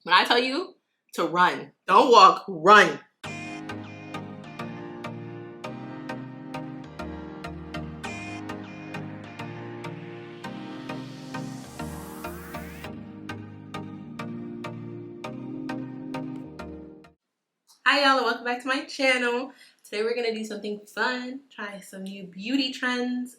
When I tell you to run, don't walk, run. Hi y'all, and welcome back to my channel. Today we're gonna do something fun, try some new beauty trends.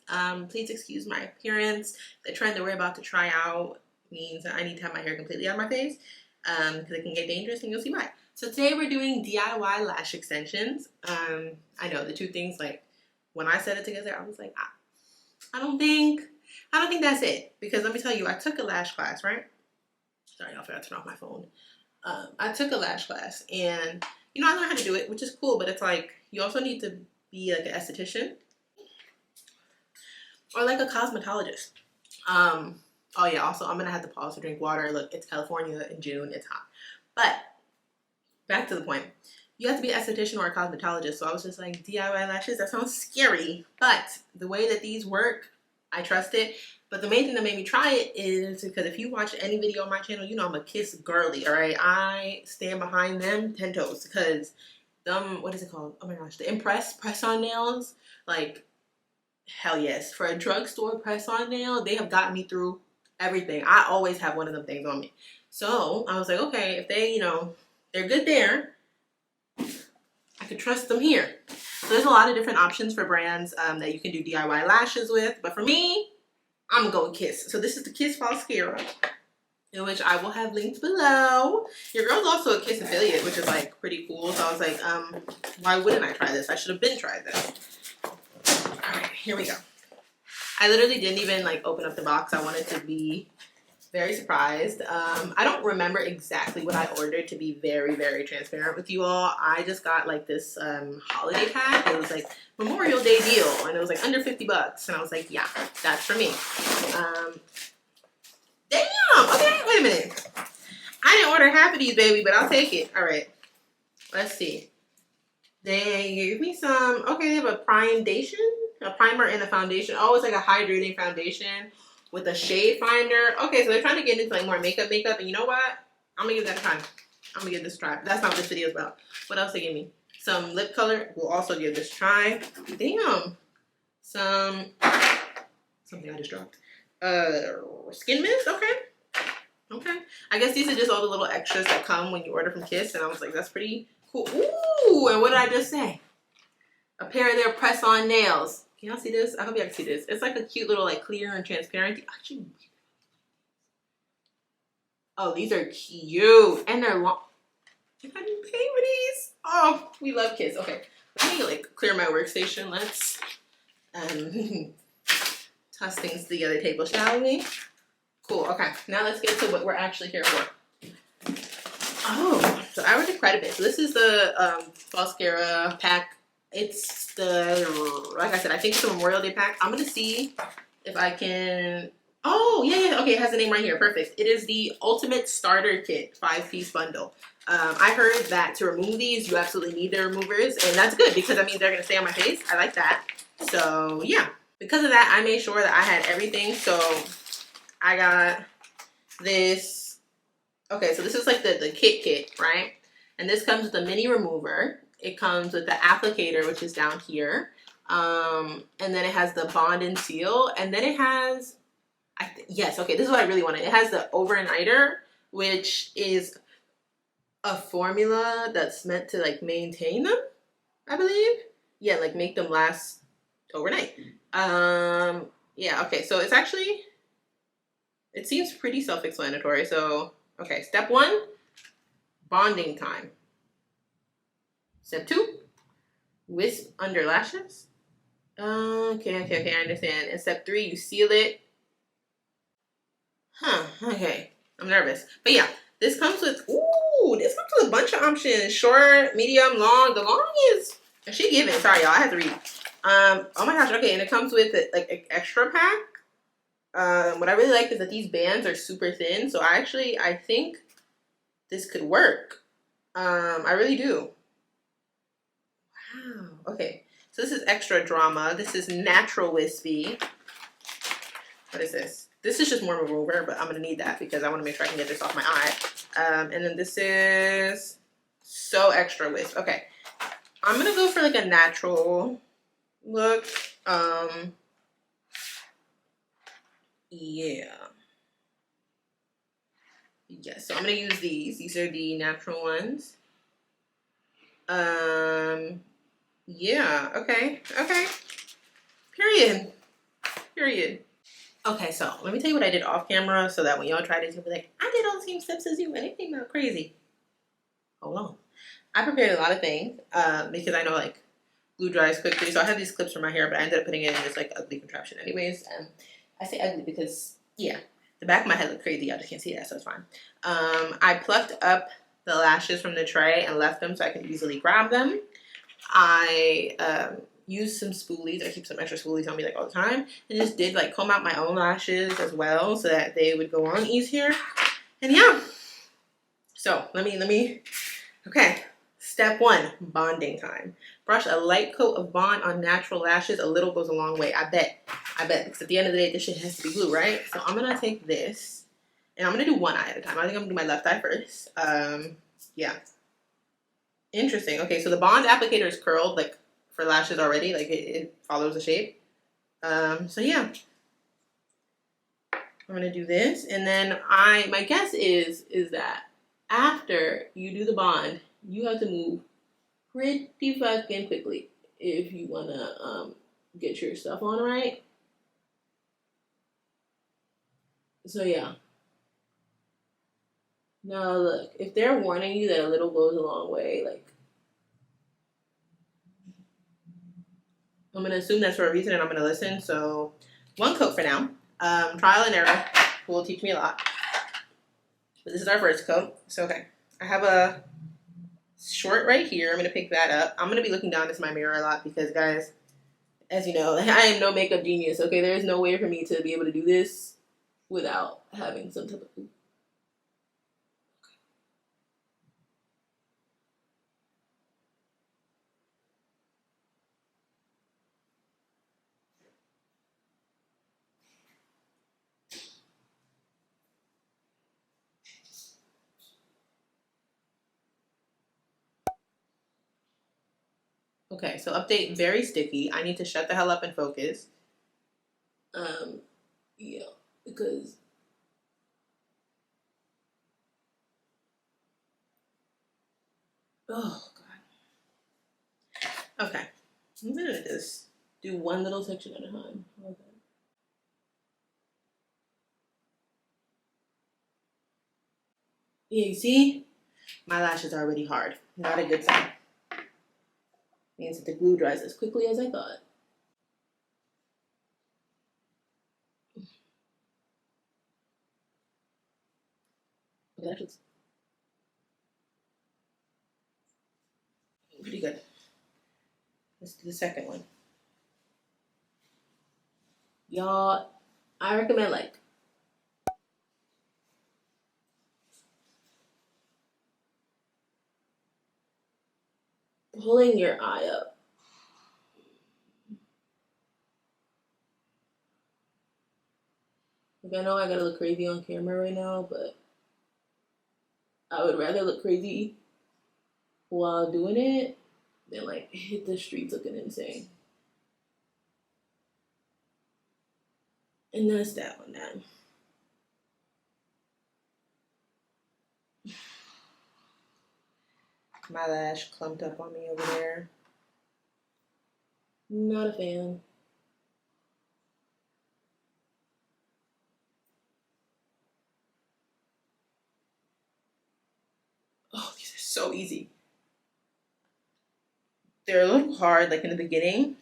Please excuse my appearance. The trend that we're about to try out means that I need to have my hair completely out of my face because it can get dangerous, and you'll see why. So today we're doing DIY lash extensions. I know the two things, like when I said it together, I was like, I don't think that's it, because let me tell you, I took a lash class, right? Sorry, I forgot to turn off my phone. I took a lash class, and you know, I learned how to do it, which is cool, but it's like you also need to be like an esthetician or like a cosmetologist. Oh yeah, also I'm gonna have to pause to drink water. Look, it's California in June, it's hot. But back to the point. You have to be an esthetician or a cosmetologist, so I was just like, DIY lashes, that sounds scary. But the way that these work, I trust it. But the main thing that made me try it is because if you watch any video on my channel, you know I'm a Kiss girly, all right? I stand behind them 10 toes because them, what is it called? Oh my gosh, the Impress press-on nails, like, hell yes. For a drugstore press-on nail, they have gotten me through everything. I always have one of them things on me. So I was like, okay, if they, you know, they're good there, I could trust them here. So there's a lot of different options for brands that you can do DIY lashes with, but for me, I'm gonna go with Kiss. So this is the Kiss Falscara, in which I will have linked below. Your girl's also a Kiss affiliate, which is like pretty cool. So I was like, why wouldn't I try this? I should have been tried this. All right, here we go. I literally didn't even like open up the box. I wanted to be very surprised. I don't remember exactly what I ordered, to be very, very transparent with you all. I just got like this holiday pack. It was like Memorial Day deal, and it was like under 50 bucks. And I was like, yeah, that's for me. Damn, okay, wait a minute. I didn't order half of these, baby, but I'll take it. All right, let's see. They gave me some, okay, they have a a primer and a foundation. Oh, it's like a hydrating foundation with a shade finder. Okay, so they're trying to get into like more makeup, and you know what? I'm gonna give that a try. I'm gonna give this a try. That's not what this video is about. What else they give me? Some lip color. We'll also give this a try. Damn. Something I just dropped. Skin mist. Okay. I guess these are just all the little extras that come when you order from Kiss, and I was like, that's pretty cool. Ooh, and what did I just say? A pair of their press-on nails. Can y'all see this? I hope y'all can see this. It's like a cute little like clear and transparent. Actually, oh, these are cute. And they're long. I didn't pay for these. Oh, we love Kiss. Okay, let me like clear my workstation. Let's toss things to the other table, shall we? Cool. Okay, now let's get to what we're actually here for. Oh, so I ordered quite a bit. So this is the Falscara pack. It's the, like I said, I think it's the Memorial Day pack. I'm going to see if I can, oh, yeah, okay, it has the name right here, perfect. It is the Ultimate Starter Kit 5-piece bundle. I heard that to remove these, you absolutely need the removers, and that's good because that means they're going to stay on my face. I like that. So, yeah, because of that, I made sure that I had everything. So, I got this, okay, so this is like the kit, right? And this comes with a mini remover. It comes with the applicator, which is down here. And then it has the bond and seal. And then it has, yes, okay, this is what I really wanted. It has the overnighter, which is a formula that's meant to like maintain them, I believe. Yeah, like make them last overnight. Yeah, okay, so it's actually, it seems pretty self-explanatory. So, okay, step 1, bonding time. Step 2, wisp under lashes. Okay, I understand. And step 3, you seal it. Okay, I'm nervous. But yeah, this comes with, this comes with a bunch of options. Short, medium, long. The long is, she giving, sorry y'all, I have to read. Oh my gosh, okay, and it comes with like an extra pack. What I really like is that these bands are super thin. So I think this could work. I really do. Wow. Okay. So this is extra drama. This is natural wispy. What is this? This is just more remover, but I'm going to need that because I want to make sure I can get this off my eye. And then this is So Extra Wisp. Okay, I'm gonna go for like a natural look. Yeah. Yes, so I'm gonna use these. These are the natural ones. Yeah, okay, okay. Period. Period. Okay, so let me tell you what I did off camera so that when y'all try this, you'll be like, I did all the same steps as you and it came out crazy. Hold on. I prepared a lot of things because I know like glue dries quickly. So I have these clips for my hair, but I ended up putting it in this like ugly contraption anyways. I say ugly because, yeah, the back of my head looked crazy. I just can't see that, so it's fine. I plucked up the lashes from the tray and left them so I could easily grab them. I used some spoolies. I keep some extra spoolies on me like all the time, and just did like comb out my own lashes as well so that they would go on easier. And yeah, so let me okay, step one, bonding time. Brush a light coat of bond on natural lashes. A little goes a long way. I bet, because at the end of the day this shit has to be glue, right? So I'm gonna take this and I'm gonna do one eye at a time. I think I'm gonna do my left eye first. Yeah, interesting. Okay, so the bond applicator is curled like for lashes already, like it follows the shape. So yeah, I'm gonna do this, and then my guess is that after you do the bond, you have to move pretty fucking quickly if you wanna get your stuff on right. So yeah. Now look, if they're warning you that a little goes a long way, like I'm gonna assume that's for a reason and I'm gonna listen. So one coat for now. Trial and error will teach me a lot. But this is our first coat. So okay. I have a short right here. I'm gonna pick that up. I'm gonna be looking down into my mirror a lot because guys, as you know, I am no makeup genius. Okay, there is no way for me to be able to do this without having some type of Okay, so update, very sticky. I need to shut the hell up and focus. Yeah, because oh god. Okay, I'm gonna just do one little section at a time. Okay. Yeah, you see, my lashes are already hard. Not a good sign. Means that the glue dries as quickly as I thought. Okay, that looks pretty good. Let's do the second one. Y'all, I recommend like pulling your eye up. Like I know I gotta look crazy on camera right now, but I would rather look crazy while doing it than like hit the streets looking insane. And that's that one done. My lash clumped up on me over there. Not a fan. Oh, these are so easy. They're a little hard like in the beginning,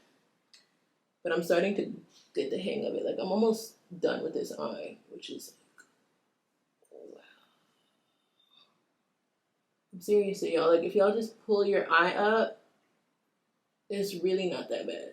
but I'm starting to get the hang of it. Like I'm almost done with this eye, which is like, wow. I'm seriously, y'all. Like if y'all just pull your eye up, it's really not that bad.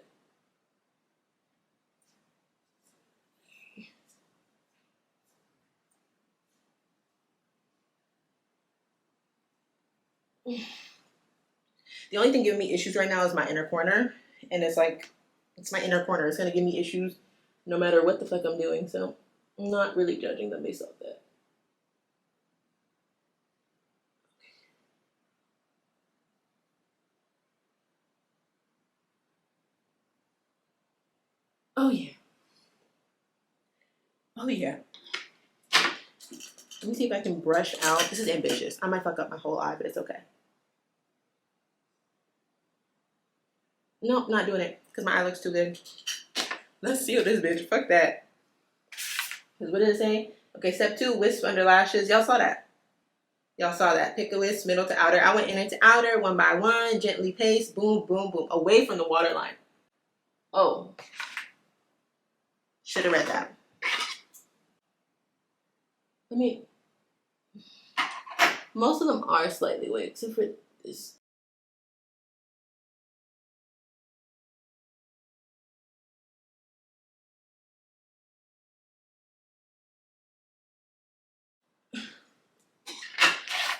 The only thing giving me issues right now is my inner corner, and it's like it's my inner corner. It's gonna give me issues no matter what the fuck I'm doing. So I'm not really judging them based off that. Oh yeah. Oh yeah. Let me see if I can brush out. This is ambitious. I might fuck up my whole eye, but it's okay. Nope, not doing it because my eye looks too good. Let's seal this bitch. Fuck that. Because what did it say? Okay, step 2, wisp under lashes. Y'all saw that. Y'all saw that. Pick a wisp, middle to outer. I went in into outer, one by one, gently pace, boom, boom, boom, away from the waterline. Oh. Should have read that. I mean, most of them are slightly away, except for this.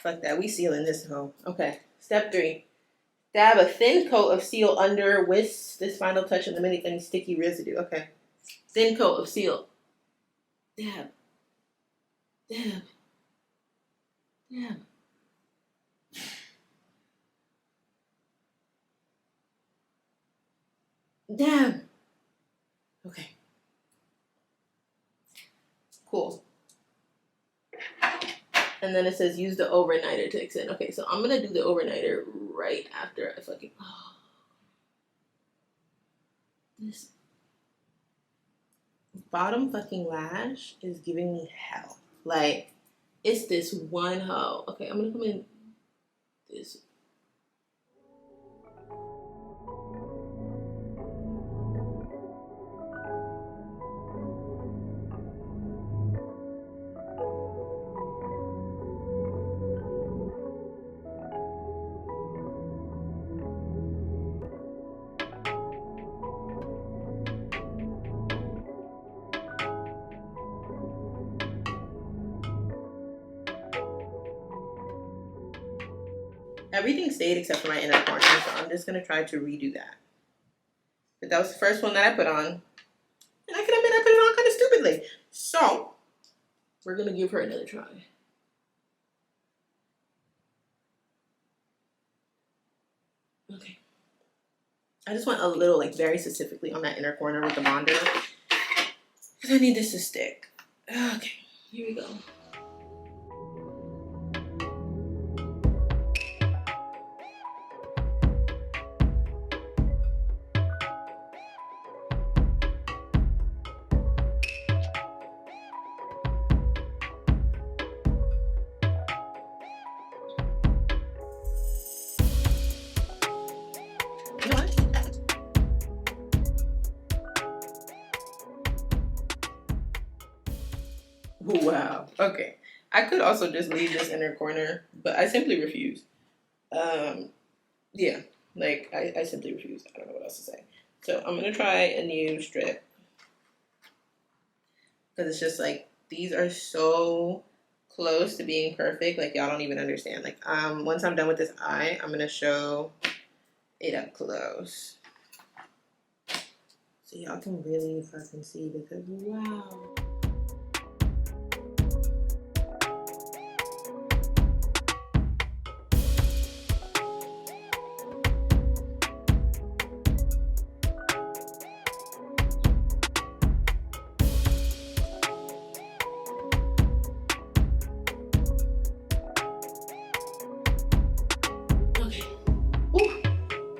Fuck that. We sealing this hoe. Okay. Step 3. Dab a thin coat of seal under, whisk this final touch of eliminate any sticky residue. Okay. Thin coat of seal. Dab. Dab. Dab. Dab. Okay. Cool. And then it says use the overnighter to extend. Okay, so I'm gonna do the overnighter right after I fucking. Oh, this bottom fucking lash is giving me hell. Like, it's this one hoe. Okay, I'm gonna come in this. Everything stayed except for my inner corner, so I'm just gonna try to redo that. But that was the first one that I put on, and I can admit I put it on kind of stupidly. So we're gonna give her another try. Okay. I just went a little, like, very specifically on that inner corner with the bonder, because I need this to stick. Okay, here we go. Wow. Okay. I could also just leave this inner corner, but I simply refuse. Yeah. Like, I simply refuse. I don't know what else to say. So I'm going to try a new strip. Because it's just like, these are so close to being perfect. Like, y'all don't even understand. Like, once I'm done with this eye, I'm going to show it up close. So y'all can really fucking see, because wow.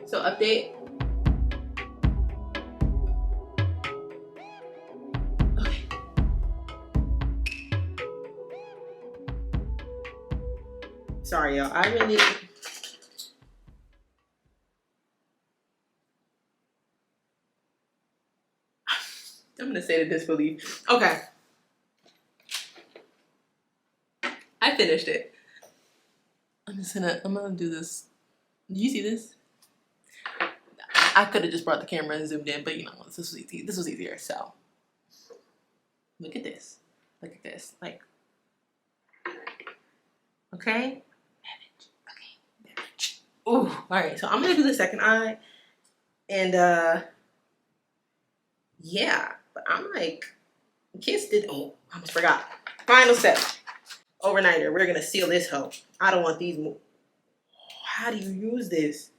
So update. Okay. Sorry, y'all. I really. I'm gonna say the disbelief. Okay. I finished it. I'm gonna do this. Do you see this? I could have just brought the camera and zoomed in, but you know, this was easy. This was easier. So look at this. Look at this. Like, okay. Okay. Ooh. All right. So I'm gonna do the second eye, and yeah. But I'm like, kissed it. Oh, I almost forgot. Final step. Overnighter. We're gonna seal this hoe. I don't want these. How do you use this?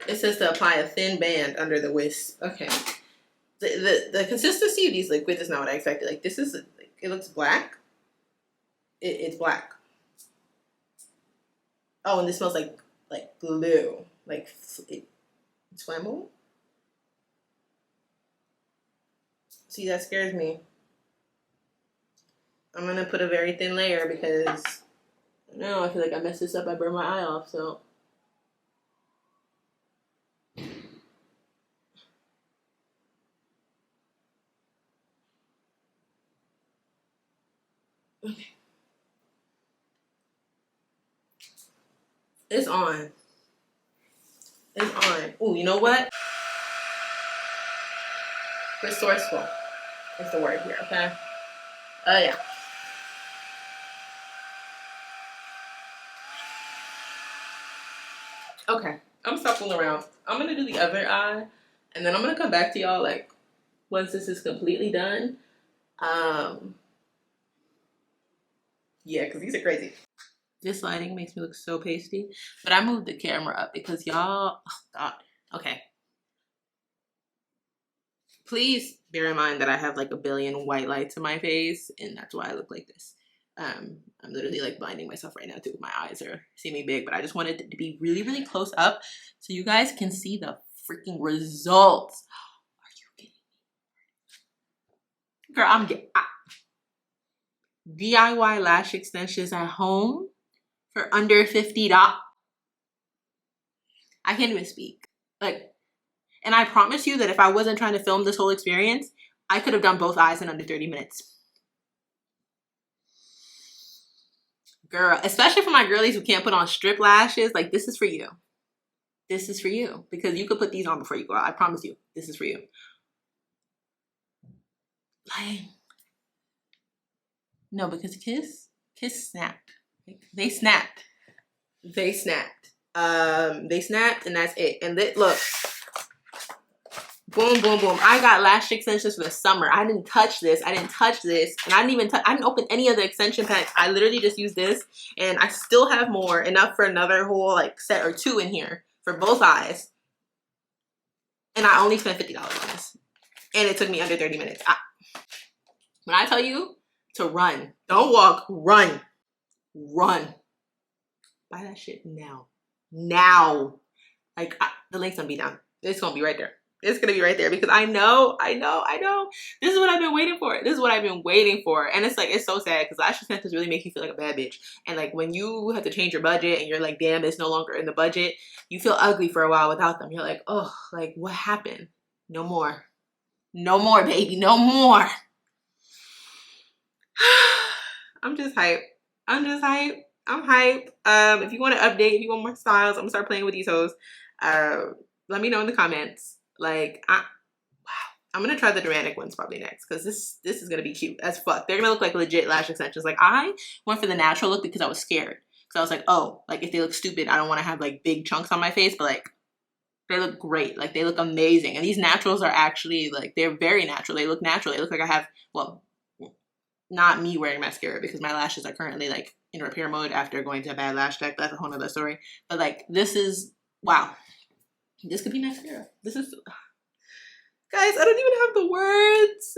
It says to apply a thin band under the wisp. Okay. The consistency of these liquids is not what I expected. Like this is, like, it looks black. It's black. Oh, and this smells like glue. Like it's flammable. See, that scares me. I'm gonna put a very thin layer because no, I feel like I messed this up. I burned my eye off. So. Okay. It's on. It's on. Ooh, you know what? Resourceful is the word here, okay? Yeah. Okay, I'm gonna stop fooling around. I'm gonna do the other eye, and then I'm gonna come back to y'all, like, once this is completely done. Yeah, because these are crazy. This lighting makes me look so pasty, but I moved the camera up because y'all, oh God, okay. Please bear in mind that I have like a billion white lights in my face, and that's why I look like this. I'm literally like blinding myself right now too. My eyes are seeming big, but I just wanted it to be really, really close up so you guys can see the freaking results. Are you kidding me? Girl, I'm getting DIY lash extensions at home for under $50. I can't even speak. Like, and I promise you that if I wasn't trying to film this whole experience, I could have done both eyes in under 30 minutes. Girl, especially for my girlies who can't put on strip lashes, like, this is for you. This is for you. Because you could put these on before you go out. I promise you, this is for you. Like, no, because Kiss snapped. They snapped. They snapped. They snapped, and that's it. And look. Boom, boom, boom. I got lash extensions for the summer. I didn't touch this. I didn't touch this. And I didn't open any of the extension packs. I literally just used this. And I still have more. Enough for another whole like set or two in here for both eyes. And I only spent $50 on this. And it took me under 30 minutes. When I tell you to run, don't walk, run. Run. Buy that shit now. Now. Like, the link's gonna be down. It's gonna be right there. It's gonna be right there because I know. This is what I've been waiting for. This is what I've been waiting for. And it's like, it's so sad because lash extensions really make you feel like a bad bitch. And like when you have to change your budget and you're like, damn, it's no longer in the budget, you feel ugly for a while without them. You're like, oh, like what happened? No more. No more, baby. No more. I'm just hype. I'm hype. If you want to update, if you want more styles, I'm gonna start playing with these hoes. Let me know in the comments. Like, wow. I'm gonna try the dramatic ones probably next because this is gonna be cute as fuck. They're gonna look like legit lash extensions. Like, I went for the natural look because I was scared. Because I was like, oh, like if they look stupid, I don't want to have like big chunks on my face. But like, they look great. Like, they look amazing. And these naturals are actually like, they're very natural. They look natural. They look like I have, well, not me wearing mascara because my lashes are currently like in repair mode after going to a bad lash tech. That's a whole nother story. But like, this is, wow. This could be mascara. This is, guys, I don't even have the words.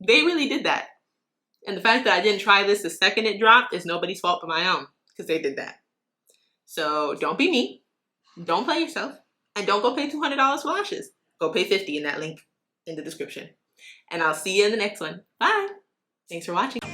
They really did that. And the fact that I didn't try this the second it dropped is nobody's fault but my own because they did that. So don't be me. Don't play yourself. And don't go pay $200 for lashes. Go pay $50 in that link in the description. And I'll see you in the next one. Bye. Thanks for watching.